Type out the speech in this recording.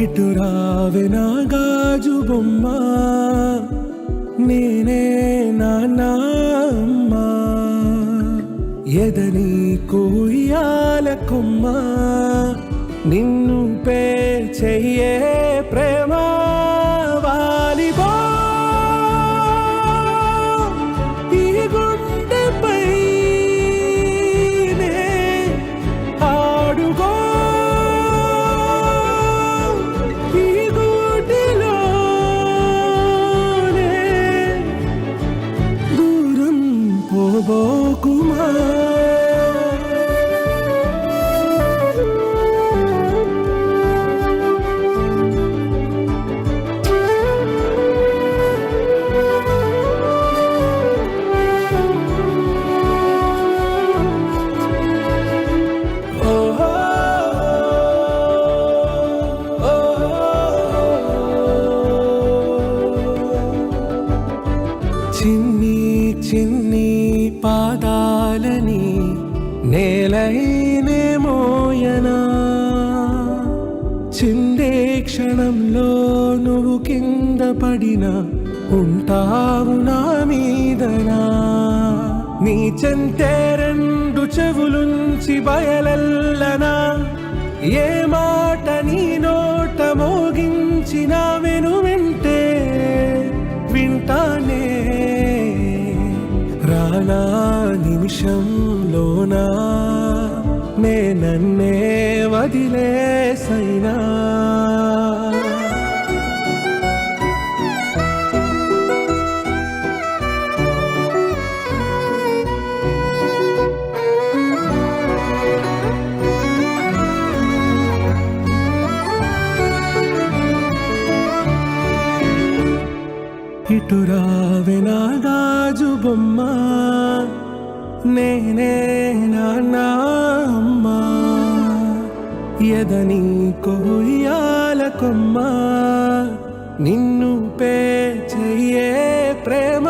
ఇటు రావే నా గాజు బొమ్మ, నేనే నాన్న అమ్మ, ఎదని కొయ్యాల కొమ్మ, నిన్ను పే చెయ్యే ప్రేమ వాలిబో ఈ గుండెపై ఆడుగో ఈ గుడిలోనే దూరం పోబోకుమా. చిన్ని చిన్ని పాదాలని నేలైనే మోయనా, చిందే క్షణంలో నువ్వు కింద పడినా ఉంటావు నా మీదనా. నీ చెంతే రెండు చెవులుంచి బయలెల్లనా, ఏ మాట నీ నోట మోగించిన వెను వింటే వింటానే. రానా నిమిషంలోనా నే నన్నే వదిలేసైనా. ఇటు రావే నా గాజు బొమ్మ, నేనే నాన్న అమ్మ, ఎదని కొయ్యాల కొమ్మ, నిన్ను పే చెయ్యే ప్రేమ